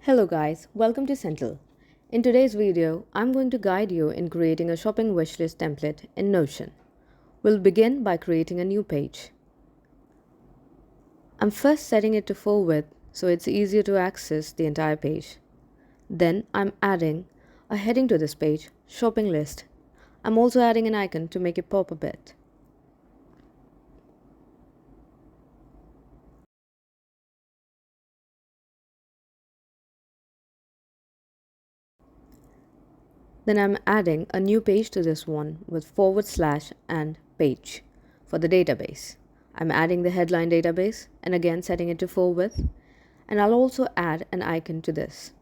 Hello guys, welcome to Central. In today's video, I'm going to guide you in creating a shopping wishlist template in Notion. We'll begin by creating a new page. I'm first setting it to full width so it's easier to access the entire page. Then I'm adding a heading to this page, shopping list. I'm also adding an icon to make it pop a bit. Then I'm adding a new page to this one with / and page for the database. I'm adding the headline database and again setting it to full width, and I'll also add an icon to this.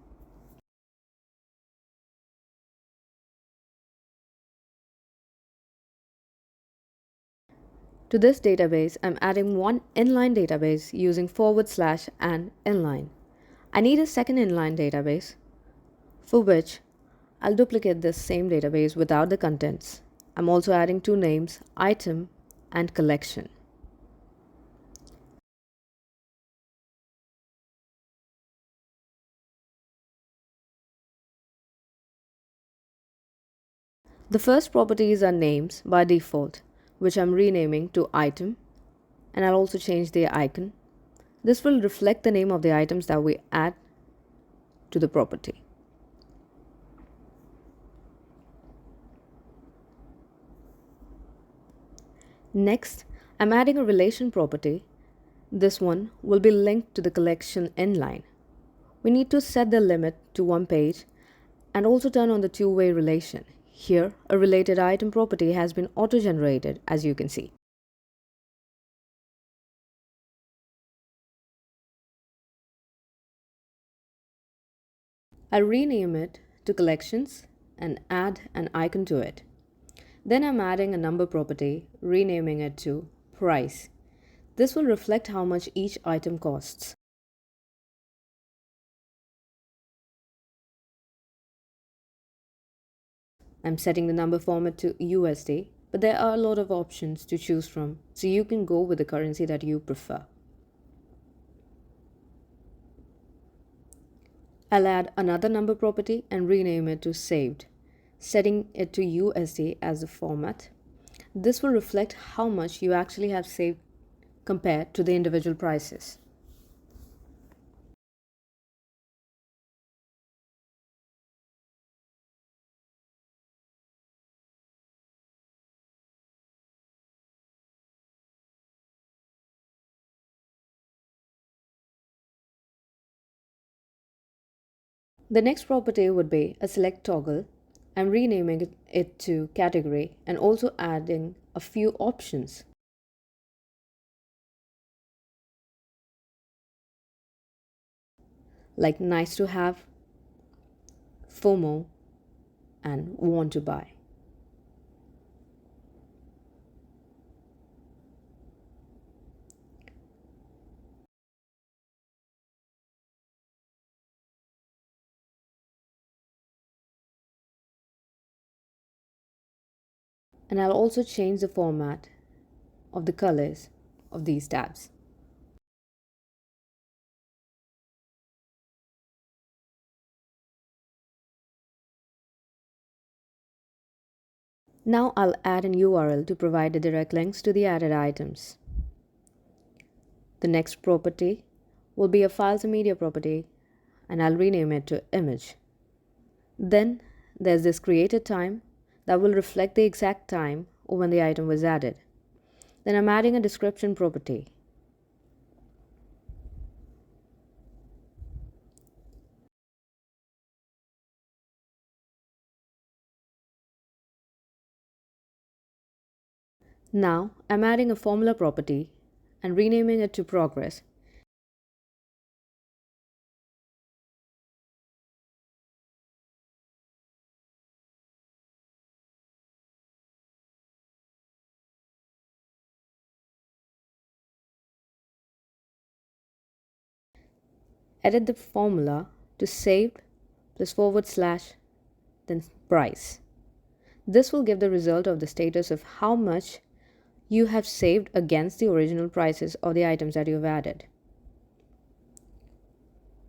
To this database, I'm adding one inline database using / and inline. I need a second inline database for which I'll duplicate this same database without the contents. I'm also adding two names, item and collection. The first properties are names by default, which I'm renaming to item, and I'll also change the icon. This will reflect the name of the items that we add to the property. Next, I'm adding a relation property. This one will be linked to the collection inline. We need to set the limit to one page and also turn on the two-way relation. Here, a related item property has been auto-generated, as you can see. I'll rename it to collections and add an icon to it. Then I'm adding a number property, renaming it to price. This will reflect how much each item costs. I'm setting the number format to USD, but there are a lot of options to choose from, so you can go with the currency that you prefer. I'll add another number property and rename it to saved, setting it to USD as the format. This will reflect how much you actually have saved compared to the individual prices. The next property would be a select toggle. I'm renaming it to category and also adding a few options. Like nice to have, FOMO, and want to buy. And I'll also change the format of the colors of these tabs. Now I'll add an URL to provide the direct links to the added items. The next property will be a files and media property, and I'll rename it to image. Then there's this created time that will reflect the exact time when the item was added. Then I'm adding a description property. Now I'm adding a formula property and renaming it to progress. Edit the formula to saved plus / then price. This will give the result of the status of how much you have saved against the original prices of the items that you've added.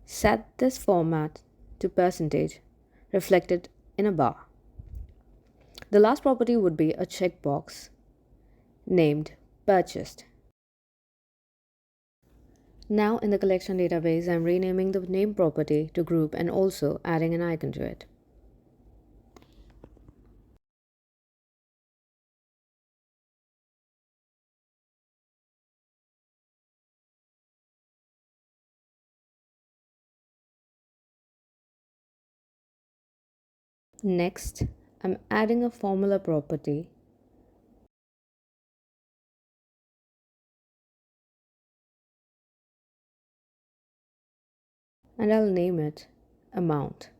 Set this format to percentage reflected in a bar. The last property would be a checkbox named purchased. Now in the collection database, I'm renaming the name property to group and also adding an icon to it. Next, I'm adding a formula property and I'll name it amount.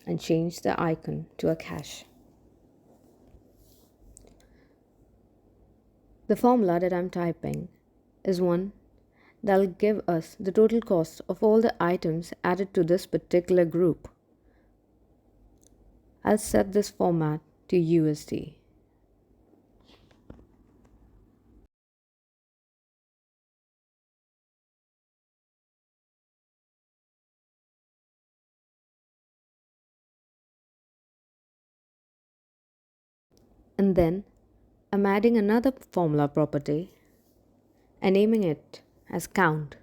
And change the icon to a cash. The formula that I'm typing is one that'll give us the total cost of all the items added to this particular group. I'll set this format to USD. And then I'm adding another formula property and naming it as count.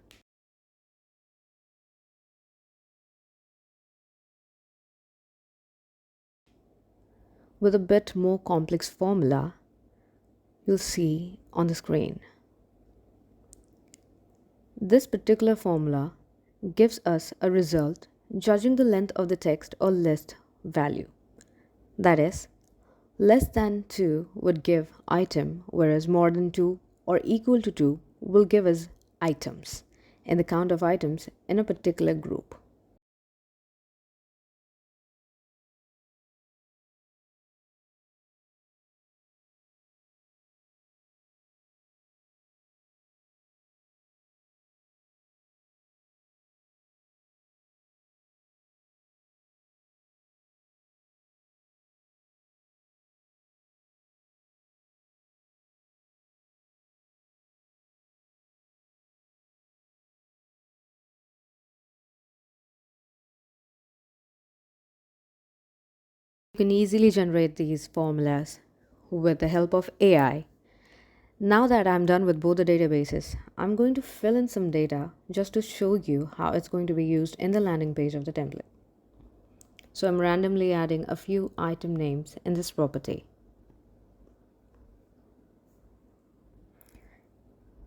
With a bit more complex formula you'll see on the screen. This particular formula gives us a result judging the length of the text or list value. That is, less than 2 would give item, whereas more than 2 or equal to 2 will give us items in the count of items in a particular group. You can easily generate these formulas with the help of AI. Now that I'm done with both the databases, I'm going to fill in some data just to show you how it's going to be used in the landing page of the template. So I'm randomly adding a few item names in this property.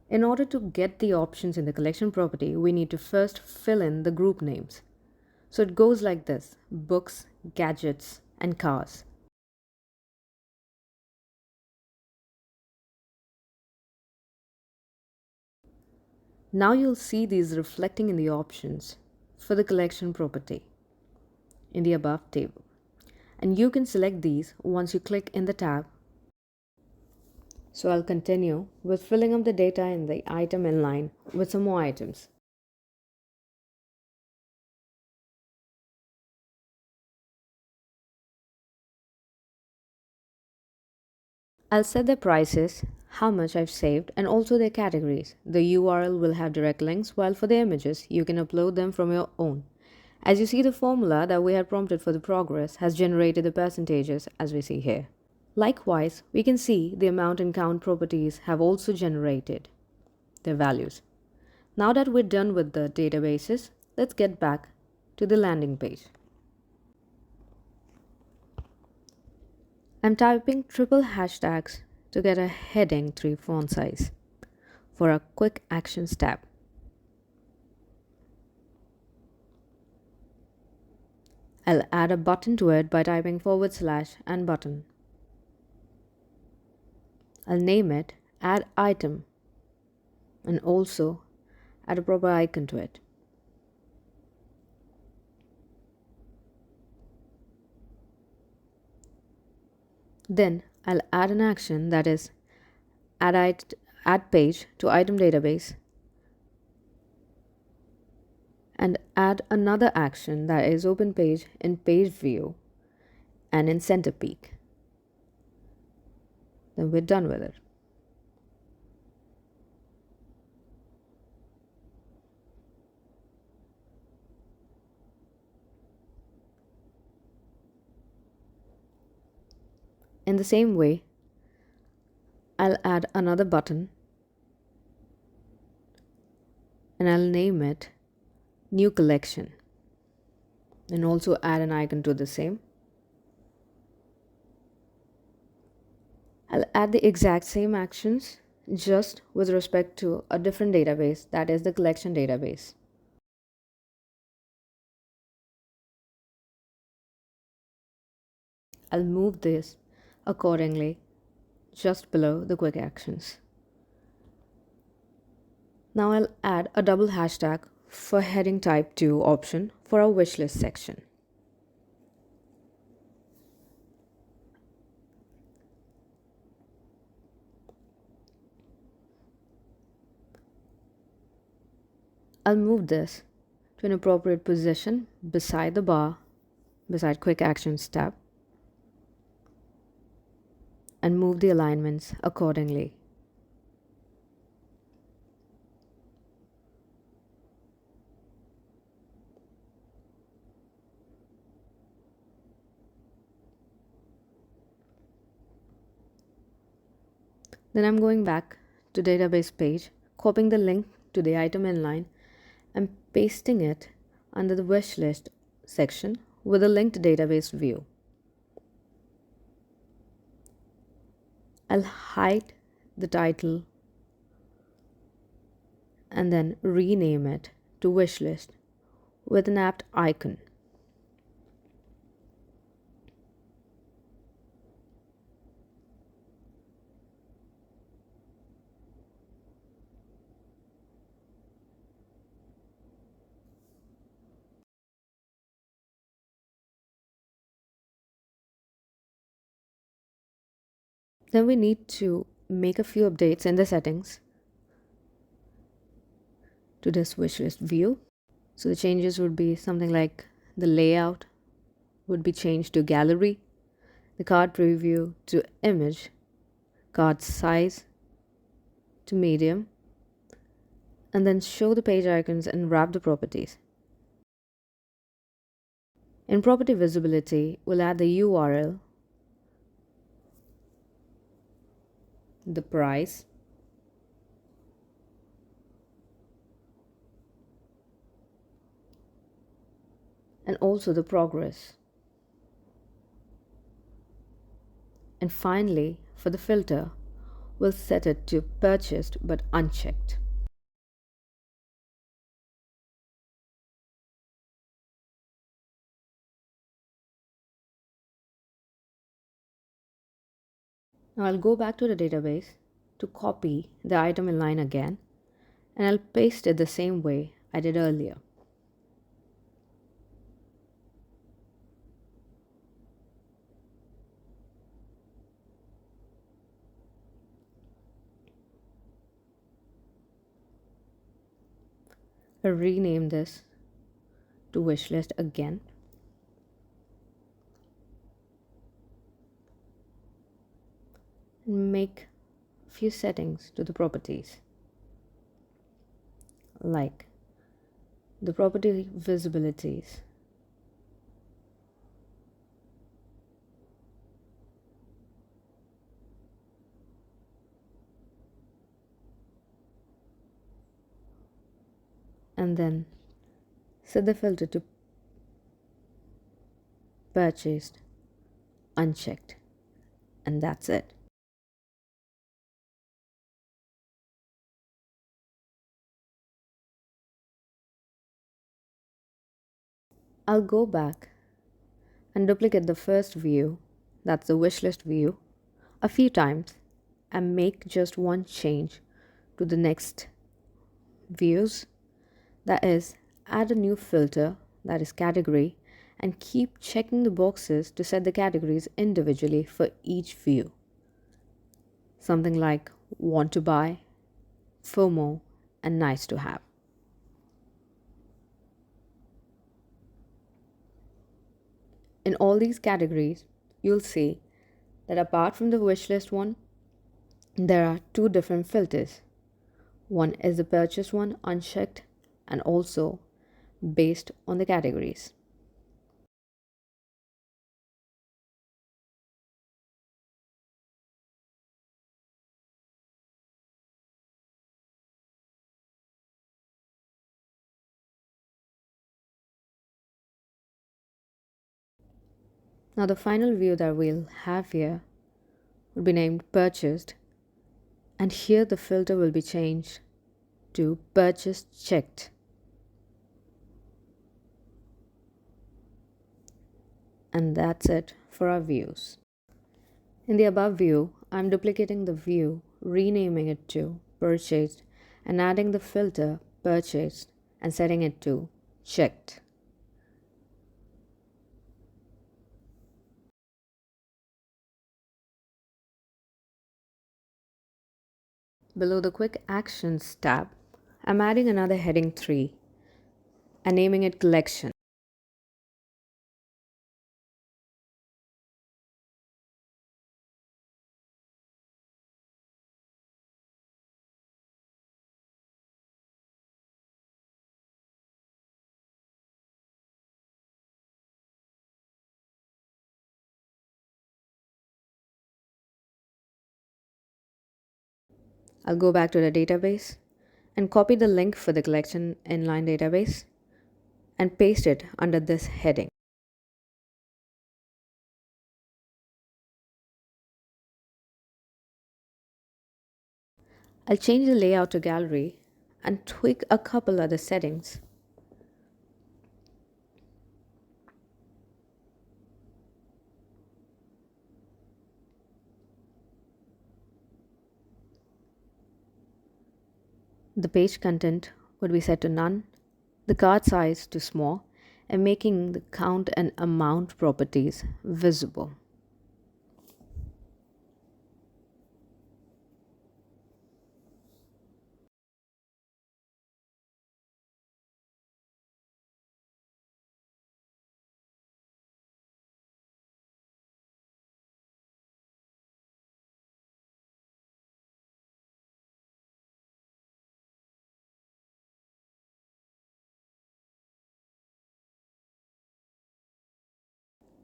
In order to get the options in the collection property, we need to first fill in the group names. So it goes like this: books, gadgets, and cars. Now you'll see these reflecting in the options for the collection property in the above table. And you can select these once you click in the tab. So I'll continue with filling up the data in the item inline with some more items. I'll set the prices, how much I've saved, and also their categories. The URL will have direct links, while for the images, you can upload them from your own. As you see, the formula that we had prompted for the progress has generated the percentages as we see here. Likewise, we can see the amount and count properties have also generated their values. Now that we're done with the databases, let's get back to the landing page. I'm typing triple hashtags to get a heading 3 font size for a quick actions tab. I'll add a button to it by typing / and button. I'll name it add item and also add a proper icon to it. Then I'll add an action, that is add page to item database, and add another action, that is open page in page view and in center peak. Then we're done with it. In the same way, I'll add another button and I'll name it New Collection, and also add an icon to the same. I'll add the exact same actions just with respect to a different database, that is the collection database. I'll move this accordingly just below the quick actions. Now I'll add a double hashtag for heading type 2 option for our wishlist section. I'll move this to an appropriate position beside the bar, beside quick actions tab, and move the alignments accordingly. Then I'm going back to database page, copying the link to the item inline and pasting it under the wish list section with a linked database view. I'll hide the title and then rename it to wish list with an apt icon. Then we need to make a few updates in the settings to this wishlist view. So the changes would be something like the layout would be changed to gallery, the card preview to image, card size to medium, and then show the page icons and wrap the properties. In property visibility, we'll add the URL, the price, and also the progress. And finally, for the filter, we'll set it to purchased but unchecked. Now I'll go back to the database to copy the item inline again, and I'll paste it the same way I did earlier. I'll rename this to wishlist again. And make a few settings to the properties, like the property visibilities, and then set the filter to purchased unchecked, and that's it. I'll go back and duplicate the first view, that's the wishlist view, a few times and make just one change to the next views, that is, add a new filter, that is category, and keep checking the boxes to set the categories individually for each view. Something like want to buy, FOMO, and nice to have. In all these categories, you'll see that apart from the wishlist one, there are two different filters. One is the purchase one, unchecked, and also based on the categories. Now the final view that we'll have here will be named Purchased, and here the filter will be changed to Purchased Checked. And that's it for our views. In the above view, I'm duplicating the view, renaming it to Purchased, and adding the filter Purchased and setting it to Checked. Below the Quick Actions tab, I'm adding another heading 3 and naming it Collection. I'll go back to the database and copy the link for the collection inline database and paste it under this heading. I'll change the layout to gallery and tweak a couple other settings. The page content would be set to none, the cart size to small, and making the count and amount properties visible.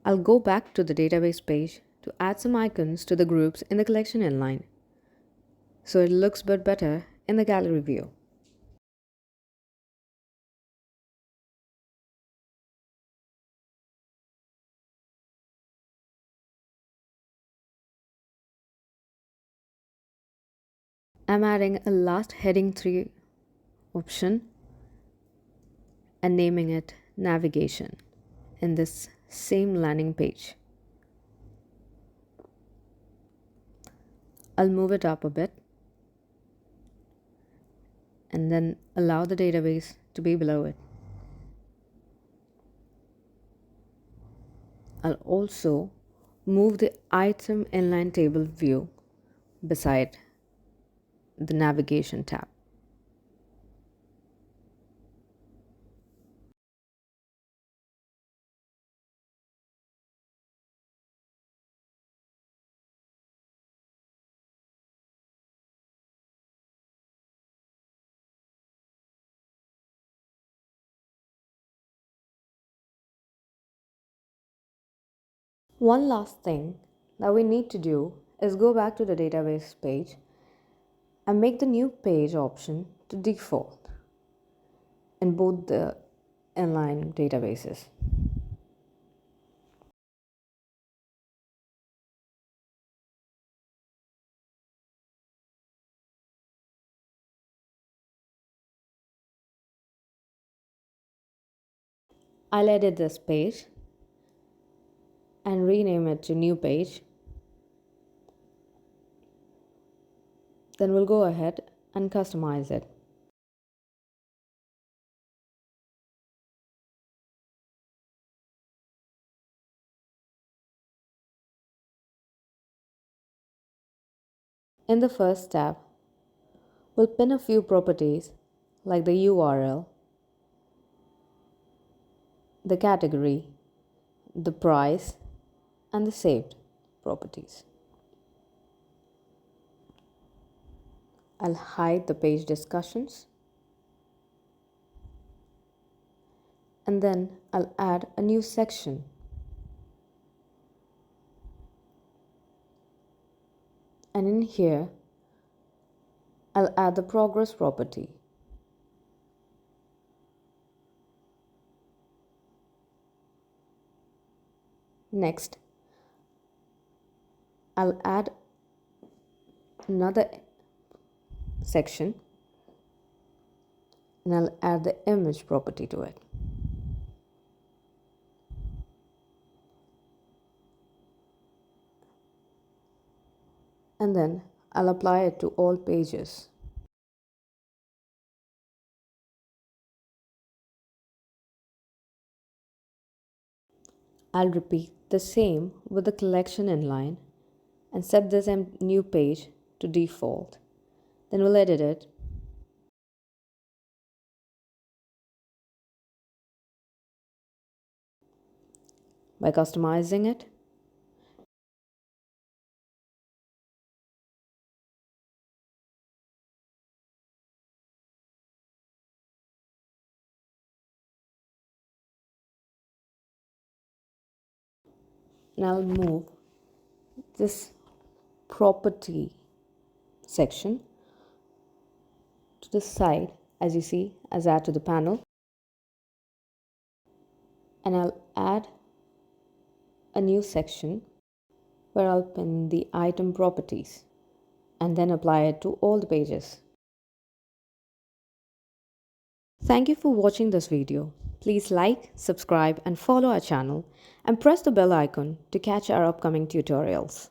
I'll go back to the database page to add some icons to the groups in the collection inline, so it looks a bit better in the gallery view. I'm adding a last heading 3 option and naming it Navigation in this same landing page. I'll move it up a bit and then allow the database to be below it. I'll also move the item inline table view beside the navigation tab. One last thing that we need to do is go back to the database page and make the new page option to default in both the inline databases. I'll edit this page and rename it to new page. Then we'll go ahead and customize it. In the first tab, we'll pin a few properties like the URL, the category, the price, and the saved properties. I'll hide the page discussions and then I'll add a new section. And in here, I'll add the progress property. Next, I'll add another section and I'll add the image property to it. And then I'll apply it to all pages. I'll repeat the same with the collection inline and set this new page to default. Then we'll edit it. By customizing it. And I'll move this property section to the side, as you see, as add to the panel. And I'll add a new section where I'll pin the item properties and then apply it to all the pages. Thank you for watching this video. Please like, subscribe and follow our channel and press the bell icon to catch our upcoming tutorials.